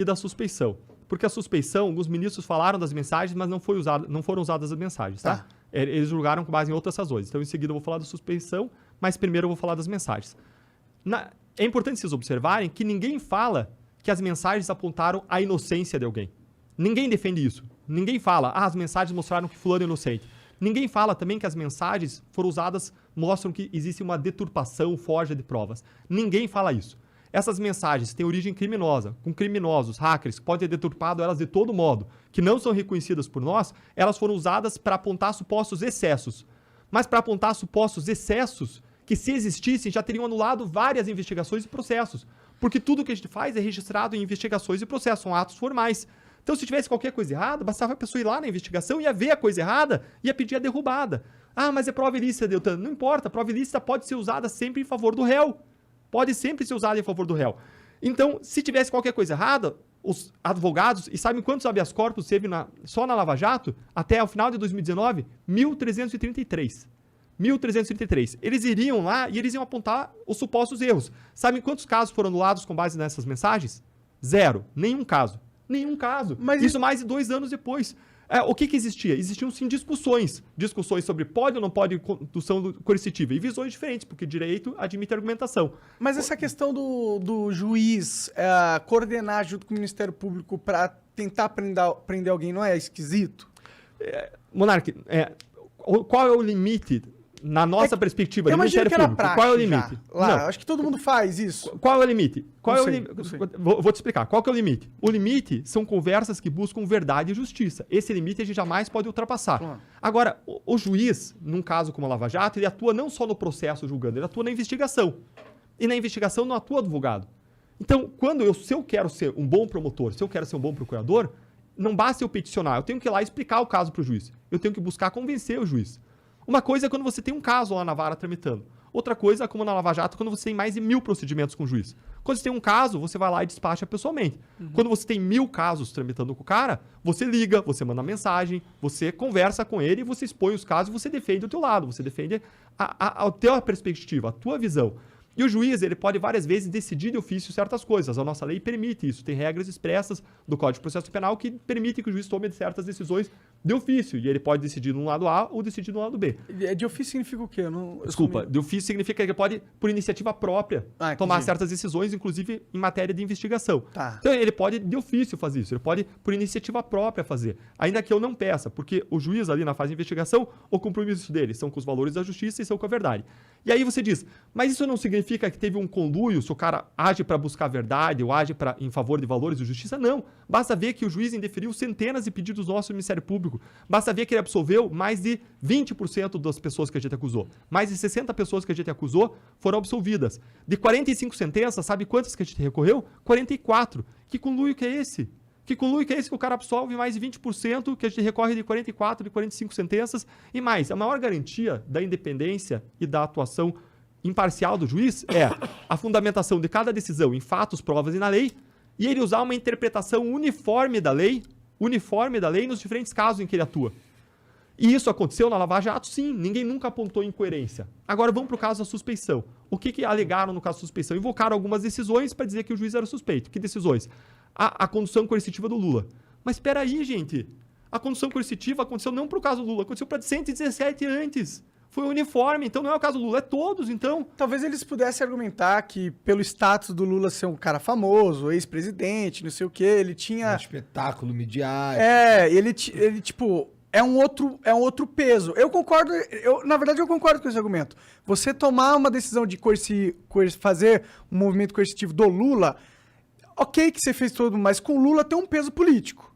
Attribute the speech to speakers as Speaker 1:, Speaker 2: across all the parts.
Speaker 1: e da suspeição. Porque a suspeição, alguns ministros falaram das mensagens, mas não foram usadas as mensagens, tá? Eles julgaram com base em outras razões. Então, em seguida, eu vou falar da suspeição, mas primeiro eu vou falar das mensagens. É importante vocês observarem que ninguém fala que as mensagens apontaram a inocência de alguém. Ninguém defende isso. Ninguém fala, as mensagens mostraram que fulano é inocente. Ninguém fala também que as mensagens foram usadas, mostram que existe uma deturpação, forja de provas. Ninguém fala isso. Essas mensagens têm origem criminosa, com criminosos, hackers, que podem ter deturpado elas de todo modo, que não são reconhecidas por nós, elas foram usadas para apontar supostos excessos. Mas para apontar supostos excessos, que se existissem, já teriam anulado várias investigações e processos. Porque tudo que a gente faz é registrado em investigações e processos, são atos formais. Então, se tivesse qualquer coisa errada, bastava a pessoa ir lá na investigação, ia ver a coisa errada, ia pedir a derrubada. Mas é prova ilícita, Deltan. Não importa, a prova ilícita pode ser usada sempre em favor do réu. Pode sempre ser usada em favor do réu. Então, se tivesse qualquer coisa errada, os advogados, e sabem quantos habeas corpus teve só na Lava Jato, até o final de 2019? 1.333. 1.333. Eles iriam lá e eles iam apontar os supostos erros. Sabem quantos casos foram anulados com base nessas mensagens? 0. Nenhum caso. Nenhum caso. Mas isso mais de 2 anos depois. O que existia? Existiam sim discussões. Discussões sobre pode ou não pode condução coercitiva. E visões diferentes, porque direito admite argumentação.
Speaker 2: Mas essa questão do juiz coordenar junto com o Ministério Público para tentar prender alguém não é esquisito?
Speaker 1: Monark, qual é o limite, na nossa perspectiva, do Ministério Público? Qual é o limite?
Speaker 2: Acho que todo mundo faz isso.
Speaker 1: Qual é o limite? Vou te explicar. Qual que é o limite? O limite são conversas que buscam verdade e justiça. Esse limite a gente jamais pode ultrapassar. Agora, o juiz, num caso como a Lava Jato, ele atua não só no processo julgando, ele atua na investigação. E na investigação não atua advogado. Então, se eu quero ser um bom promotor, se eu quero ser um bom procurador, não basta eu peticionar, eu tenho que ir lá explicar o caso para o juiz. Eu tenho que buscar convencer o juiz. Uma coisa é quando você tem um caso lá na vara tramitando. Outra coisa é, como na Lava Jato, quando você tem mais de 1.000 procedimentos com o juiz. Quando você tem um caso, você vai lá e despacha pessoalmente. Quando você tem 1.000 casos tramitando com o cara, você liga, você manda mensagem, você conversa com ele, você expõe os casos e você defende o teu lado, você defende a tua perspectiva, a tua visão. E o juiz, ele pode várias vezes decidir de ofício certas coisas. A nossa lei permite isso. Tem regras expressas do Código de Processo Penal que permitem que o juiz tome certas decisões de ofício. E ele pode decidir no lado A ou decidir no lado B.
Speaker 2: De ofício significa o quê?
Speaker 1: Desculpa, de ofício significa que ele pode, por iniciativa própria, tomar certas decisões, inclusive em matéria de investigação. Então, ele pode, de ofício, fazer isso. Ele pode, por iniciativa própria, fazer. Ainda que eu não peça, porque o juiz ali na fase de investigação, o compromisso dele são com os valores da justiça e são com a verdade. E aí você diz, mas isso não significa que teve um conluio, se o cara age para buscar a verdade ou age em favor de valores de justiça? Não. Basta ver que o juiz indeferiu centenas de pedidos nossos do Ministério Público. Basta ver que ele absolveu mais de 20% das pessoas que a gente acusou. Mais de 60 pessoas que a gente acusou foram absolvidas. De 45 sentenças, sabe quantas que a gente recorreu? 44. Que conluio que é esse? Que conluio que é esse que o cara absolve mais de 20%, que a gente recorre de 44, de 45 sentenças e mais? A maior garantia da independência e da atuação imparcial do juiz é a fundamentação de cada decisão em fatos, provas e na lei, e ele usar uma interpretação uniforme da lei nos diferentes casos em que ele atua. E isso aconteceu na Lava Jato? Sim, ninguém nunca apontou incoerência. Agora vamos para o caso da suspeição. O que alegaram no caso da suspeição? Invocaram algumas decisões para dizer que o juiz era suspeito. Que decisões? A condução coercitiva do Lula. Mas espera aí, gente. A condução coercitiva aconteceu não para o caso do Lula, aconteceu para 117 antes. Foi uniforme, então não é o caso do Lula, é todos, então.
Speaker 2: Talvez eles pudessem argumentar que pelo status do Lula ser um cara famoso, ex-presidente, não sei o quê, ele tinha...
Speaker 3: Um espetáculo midiático.
Speaker 2: Ele tipo... É um outro peso. Na verdade, eu concordo com esse argumento. Você tomar uma decisão de fazer um movimento coercitivo do Lula, ok que você fez tudo, mas com o Lula tem um peso político.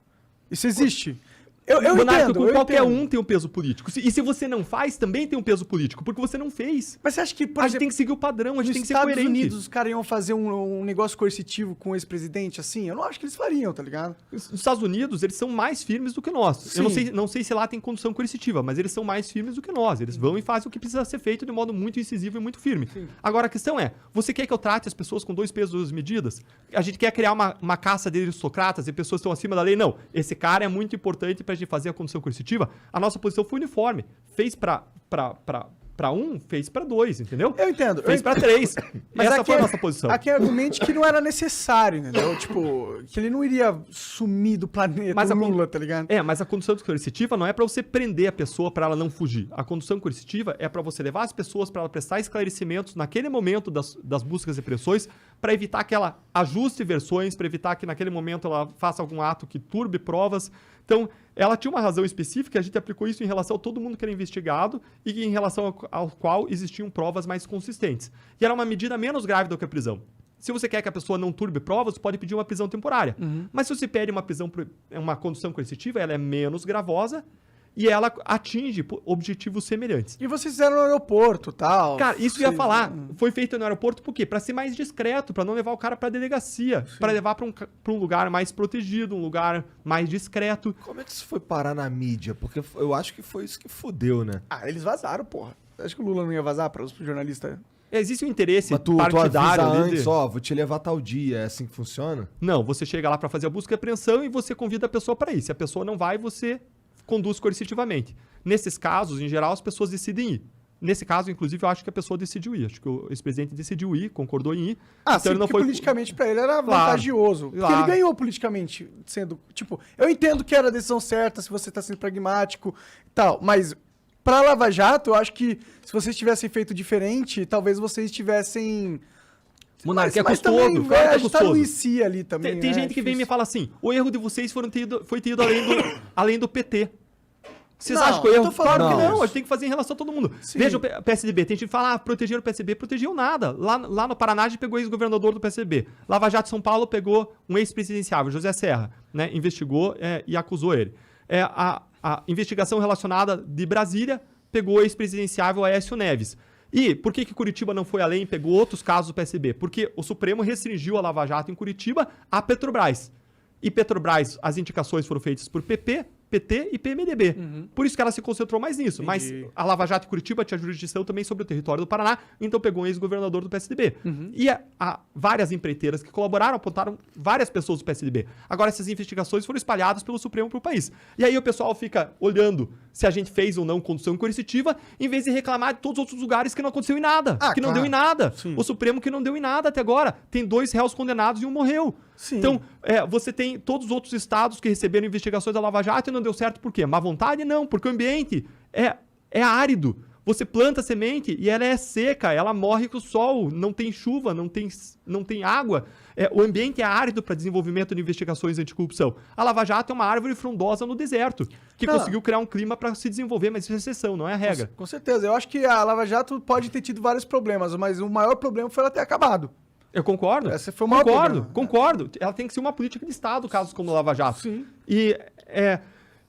Speaker 2: Isso existe. Eu entendo.
Speaker 1: Qualquer um tem um peso político. E se você não faz, também tem um peso político, porque você não fez.
Speaker 2: Mas você acha que,
Speaker 1: a gente tem que seguir o padrão, a gente tem que ser coerente.
Speaker 2: Nos Estados Unidos, os caras iam fazer um negócio coercitivo com o ex-presidente assim? Eu não acho que eles fariam, tá ligado?
Speaker 1: Os Estados Unidos, eles são mais firmes do que nós. Sim. Eu não sei se lá tem condução coercitiva, mas eles são mais firmes do que nós. Eles vão e fazem o que precisa ser feito de modo muito incisivo e muito firme. Sim. Agora, a questão é, você quer que eu trate as pessoas com 2 pesos e 2 medidas? A gente quer criar uma caça de aristocratas e pessoas que estão acima da lei? Não. Esse cara é muito importante pra gente fazer a condução coercitiva. A nossa posição foi uniforme. Fez para para 1, fez para 2, entendeu?
Speaker 2: Eu entendo.
Speaker 1: Fez para 3. Mas essa foi a nossa posição.
Speaker 2: Aqui é argumente que não era necessário, entendeu? Tipo, que ele não iria sumir do planeta,
Speaker 1: Mas
Speaker 2: o Lula, tá ligado?
Speaker 1: Mas a condução coercitiva não é para você prender a pessoa para ela não fugir. A condução coercitiva é para você levar as pessoas para ela prestar esclarecimentos naquele momento das buscas e pressões, para evitar que ela ajuste versões, para evitar que naquele momento ela faça algum ato que turbe provas. Então, ela tinha uma razão específica, a gente aplicou isso em relação a todo mundo que era investigado e em relação ao qual existiam provas mais consistentes. E era uma medida menos grave do que a prisão. Se você quer que a pessoa não turbe provas, você pode pedir uma prisão temporária. Mas se você pede uma condução coercitiva, ela é menos gravosa e ela atinge objetivos semelhantes.
Speaker 2: E vocês fizeram no aeroporto e tal.
Speaker 1: Cara, isso eu ia falar. Foi feito no aeroporto por quê? Pra ser mais discreto, pra não levar o cara pra delegacia. Pra levar pra um lugar mais protegido, um lugar mais discreto.
Speaker 3: Como é que isso foi parar na mídia? Porque eu acho que foi isso que fudeu, né?
Speaker 2: Ah, eles vazaram, porra. Acho que o Lula não ia vazar para os jornalistas.
Speaker 1: Existe um interesse
Speaker 3: Mas tu
Speaker 1: partidário
Speaker 3: avisa
Speaker 1: ali.
Speaker 3: antes, ó, vou te levar tal dia, é assim que funciona?
Speaker 1: Não, você chega lá pra fazer a busca e apreensão e você convida a pessoa pra ir. Se a pessoa não vai, você conduz coercitivamente. Nesses casos, em geral, as pessoas decidem ir. Nesse caso, inclusive, eu acho que a pessoa decidiu ir. Acho que o ex-presidente decidiu ir, concordou em ir.
Speaker 2: Ah,
Speaker 1: então
Speaker 2: sim,
Speaker 1: ele não
Speaker 2: porque
Speaker 1: foi
Speaker 2: politicamente pra ele era vantajoso. Porque ele ganhou politicamente, sendo... Tipo, eu entendo que era a decisão certa, se você tá sendo pragmático e tal, mas pra Lava Jato, eu acho que se vocês tivessem feito diferente, talvez vocês tivessem...
Speaker 1: Monarca, é
Speaker 2: mas
Speaker 1: custoso,
Speaker 2: também,
Speaker 1: claro que é
Speaker 2: a gente tá
Speaker 1: custoso.
Speaker 2: no IC ali também,
Speaker 1: Tem gente que vem e me fala assim, o erro de vocês foi ter ido além do PT. Vocês
Speaker 2: Não,
Speaker 1: acham que o erro?
Speaker 2: eu tô falando
Speaker 1: Claro que
Speaker 2: não.
Speaker 1: não, a gente tem que fazer em relação a todo mundo.
Speaker 2: Sim.
Speaker 1: Veja o PSDB, tem gente que fala, protegeram o PSDB, protegeu nada. Lá no Paraná, a gente pegou o ex-governador do PSDB. Lava Jato São Paulo pegou um ex-presidenciável, José Serra, né, investigou e acusou ele. A investigação relacionada de Brasília pegou o ex-presidenciável Aécio Neves. E por que Curitiba não foi além e pegou outros casos do PSDB? Porque o Supremo restringiu a Lava Jato em Curitiba a Petrobras. E Petrobras, as indicações foram feitas por PP, PT e PMDB. Por isso que ela se concentrou mais nisso.
Speaker 2: Entendi.
Speaker 1: Mas a Lava Jato em Curitiba tinha jurisdição também sobre o território do Paraná, então pegou um ex-governador do PSDB. E há várias empreiteiras que colaboraram, apontaram várias pessoas do PSDB. Agora, essas investigações foram espalhadas pelo Supremo para o país. E aí o pessoal fica olhando se a gente fez ou não condução coercitiva, em vez de reclamar de todos os outros lugares que não aconteceu em nada.
Speaker 2: Ah,
Speaker 1: que não
Speaker 2: claro.
Speaker 1: deu em nada.
Speaker 2: Sim.
Speaker 1: O Supremo que não deu em nada até agora. Tem 2 réus condenados e 1 morreu.
Speaker 2: Sim.
Speaker 1: Então, você tem todos os outros estados que receberam investigações da Lava Jato e não deu certo por quê? Má vontade? Não, porque o ambiente é árido. Você planta a semente e ela é seca, ela morre com o sol, não tem chuva, não tem água. O ambiente é árido para desenvolvimento de investigações anticorrupção. A Lava Jato é uma árvore frondosa no deserto, que conseguiu criar um clima para se desenvolver, mas isso é exceção, não é a regra.
Speaker 2: Com certeza. Eu acho que a Lava Jato pode ter tido vários problemas, mas o maior problema foi ela ter acabado.
Speaker 1: Eu concordo.
Speaker 2: Esse foi o maior problema.
Speaker 1: Concordo. Ela tem que ser uma política de Estado, casos como a Lava Jato.
Speaker 2: Sim.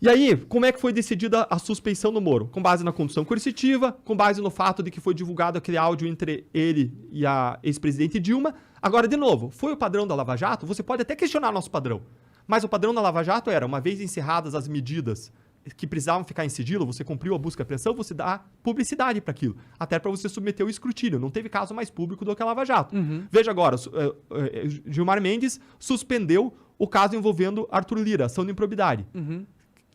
Speaker 1: E aí, como é que foi decidida a suspeição do Moro? Com base na condução coercitiva, com base no fato de que foi divulgado aquele áudio entre ele e a ex-presidente Dilma. Agora, de novo, foi o padrão da Lava Jato? Você pode até questionar nosso padrão. Mas o padrão da Lava Jato era, uma vez encerradas as medidas que precisavam ficar em sigilo, você cumpriu a busca e apreensão, você dá publicidade para aquilo. Até para você submeter o escrutínio. Não teve caso mais público do que a Lava Jato. Veja agora, Gilmar Mendes suspendeu o caso envolvendo Arthur Lira, ação de improbidade.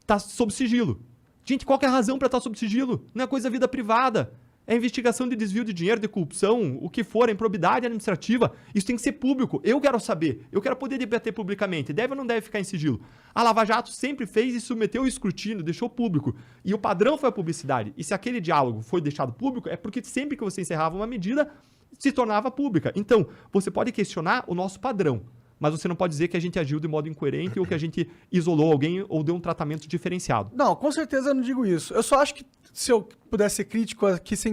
Speaker 1: Tá sob sigilo. Gente, qual que é a razão para estar sob sigilo? Não é coisa da vida privada. É investigação de desvio de dinheiro, de corrupção, o que for, é improbidade administrativa. Isso tem que ser público. Eu quero saber. Eu quero poder debater publicamente. Deve ou não deve ficar em sigilo? A Lava Jato sempre fez e submeteu o escrutínio, deixou público. E o padrão foi a publicidade. E se aquele diálogo foi deixado público, é porque sempre que você encerrava uma medida, se tornava pública. Então, você pode questionar o nosso padrão. Mas você não pode dizer que a gente agiu de modo incoerente ou que a gente isolou alguém ou deu um tratamento diferenciado.
Speaker 2: Não, com certeza eu não digo isso. Eu só acho que se eu pudesse ser crítico aqui sem